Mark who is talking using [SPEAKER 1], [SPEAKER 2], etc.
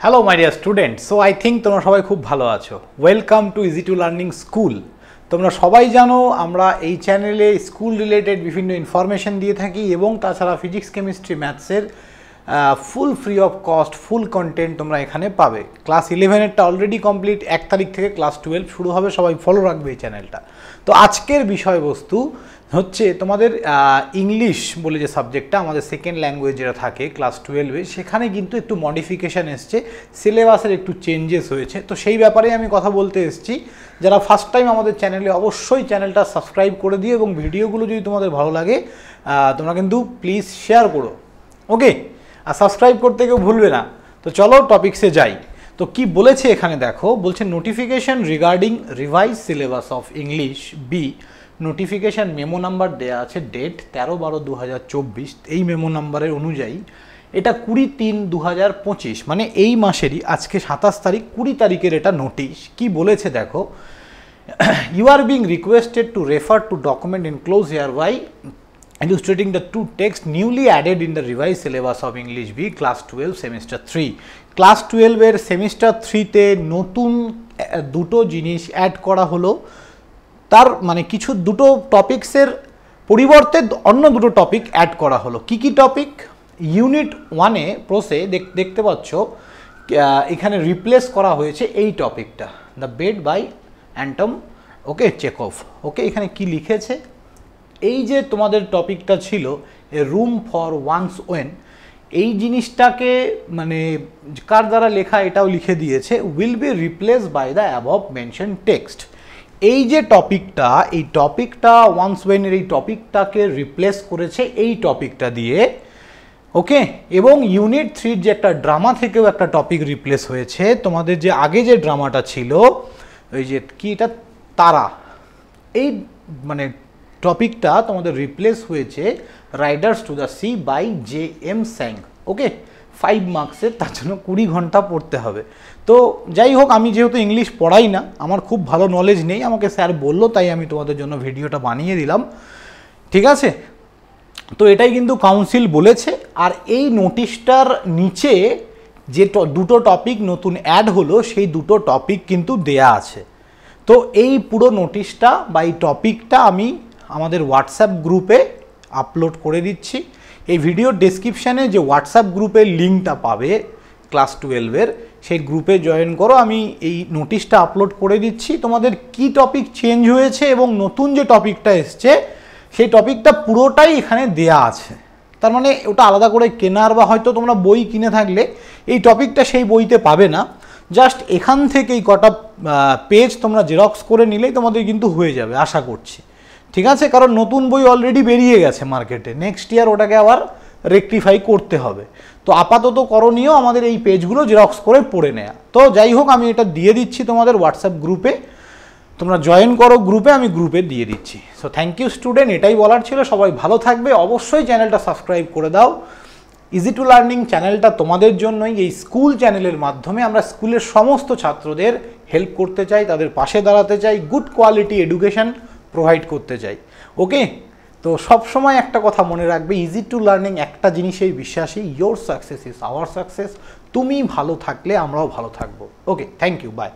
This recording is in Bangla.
[SPEAKER 1] Hello my dear student, so I think তোমরা সবাই খুব ভালো আছো। Welcome to easy to learning school. তোমরা সবাই জানো আমরা এই চ্যানেলে স্কুল রিলেটেড বিভিন্ন ইনফরমেশন দিয়ে থাকি এবং তাছাড়া ফিজিক্স, কেমিস্ট্রি, ম্যাথসের full free of cost full content তোমরা এখানে পাবে। ক্লাস 11এরটা অলরেডি কমপ্লিট, 1 তারিখ থেকে ক্লাস 12 শুরু হবে, সবাই ফলো রাখবে এই চ্যানেলটা। তো আজকের বিষয়বস্তু হচ্ছে তোমাদের ইংলিশ বলে যে সাবজেক্টটা আমাদের সেকেন্ড ল্যাঙ্গুয়েজ যেটা থাকে ক্লাস 12-এ, সেখানে কিন্তু একটু মডিফিকেশান এসছে, সিলেবাসের একটু চেঞ্জেস হয়েছে। তো সেই ব্যাপারে আমি কথা বলতে এসেছি। যারা ফার্স্ট টাইম আমাদের চ্যানেলে, অবশ্যই চ্যানেলটা সাবস্ক্রাইব করে দিও এবং ভিডিওগুলো যদি তোমাদের ভালো লাগে তোমরা কিন্তু প্লিজ শেয়ার করো, ওকে? আর সাবস্ক্রাইব করতে কেউ ভুলবে না। তো চলো টপিক্সে যাই। তো কি বলেছে এখানে দেখো, বলছে notification regarding revise syllabus of English B. Notification memo number দেয়া আছে, ডেট 13/12/2024। এই মেমো নাম্বারের অনুযায়ী এটা 20/3/2025, মানে এই মাসেরই আজকে 27 তারিখ, 20 তারিখের এটা নোটিশ। কি বলেছে দেখো, you are being requested to refer to document enclose hereby illustrating the two texts newly added in the revised syllabus of English B class 12 semester 3. Class 12 এর সেমিস্টার 3-তে নতুন দুটো জিনিস অ্যাড করা হলো। তার মানে কিছু দুটো টপিক্সের পরিবর্তে অন্য দুটো টপিক অ্যাড করা হলো। কি কি টপিক? ইউনিট 1-এ প্রসে দেখতে পাচ্ছ এখানে রিপ্লেস করা হয়েছে এই টপিকটা, the bed by Anton okay Chekhov. Okay, এখানে কি লিখেছে, এই যে তোমাদের টপিকটা ছিল a room for one's own, এই জিনিসটাকে মানে কার দ্বারা লেখা এটাও লিখে দিয়েছে, will be replace by the above mention text. এই যে টপিকটা, এই টপিকটা ওয়ান্স ওয়েনের এই টপিকটাকে রিপ্লেস করেছে এই টপিকটা দিয়ে, ওকে? এবং ইউনিট 3-র যে একটা ড্রামা থেকেও একটা টপিক রিপ্লেস হয়েছে। তোমাদের যে আগে যে ড্রামাটা ছিল ওই যে কি এটা তারা, এই মানে টপিকটা তোমাদের রিপ্লেস হয়েছে riders to the sea by JM Synge. Okay, 5 মার্কসের, তার জন্য 20 ঘন্টা পড়তে হবে। তো যাই হোক, আমি যেহেতু ইংলিশ পড়াই না, আমার খুব ভালো নলেজ নেই, আমাকে স্যার বললো, তাই আমি তোমাদের জন্য ভিডিওটা বানিয়ে দিলাম, ঠিক আছে? তো এটাই কিন্তু কাউন্সিল বলেছে। আর এই নোটিশটার নিচে যে দুটো টপিক নতুন অ্যাড হলো সেই দুটো টপিক কিন্তু দেয়া আছে। তো এই পুরো নোটিশটা বা এই টপিকটা আমি আমাদের হোয়াটসঅ্যাপ গ্রুপে আপলোড করে দিচ্ছি। এই ভিডিওর ডেসক্রিপশানে যে হোয়াটসঅ্যাপ গ্রুপের লিঙ্কটা পাবে ক্লাস 12-এর, সেই গ্রুপে জয়েন করো। আমি এই নোটিশটা আপলোড করে দিচ্ছি। তোমাদের কি টপিক চেঞ্জ হয়েছে এবং নতুন যে টপিকটা এসছে সেই টপিকটা পুরোটাই এখানে দেয়া আছে। তার মানে ওটা আলাদা করে কেনার বা হয়তো তোমরা বই কিনে থাকলে এই টপিকটা সেই বইতে পাবে না। জাস্ট এখান থেকেই কটা পেজ তোমরা জেরক্স করে নিলেই তোমাদের কিন্তু হয়ে যাবে আশা করছি, ঠিক আছে? কারণ নতুন বই অলরেডি বেরিয়ে গেছে মার্কেটে, নেক্সট ইয়ার ওটাকে আবার রেকটিফাই করতে হবে। তো আপাতত করণীয় আমাদের এই পেজগুলো জেরক্স করে পড়ে নেওয়া। তো যাই হোক, আমি এটা দিয়ে দিচ্ছি তোমাদের হোয়াটসঅ্যাপ গ্রুপে, তোমরা জয়েন করো গ্রুপে, আমি গ্রুপে দিয়ে দিচ্ছি। সো থ্যাংক ইউ স্টুডেন্ট, এটাই বলার ছিল। সবাই ভালো থাকবে, অবশ্যই চ্যানেলটা সাবস্ক্রাইব করে দাও। ইজি টু লার্নিং চ্যানেলটা তোমাদের জন্যই। এই স্কুল চ্যানেলের মাধ্যমে আমরা স্কুলের সমস্ত ছাত্রদের হেল্প করতে চাই, তাদের পাশে দাঁড়াতে চাই, গুড কোয়ালিটি এডুকেশন প্রোভাইড করতে চাই, ওকে? তো সবসময় একটা কথা মনে রাখবে, ইজি টু লার্নিং একটা জিনিসেই বিশ্বাসী, your success is our success. তুমি ভালো থাকলে আমরাও ভালো থাকবো। ওকে, থ্যাংক ইউ, বাই।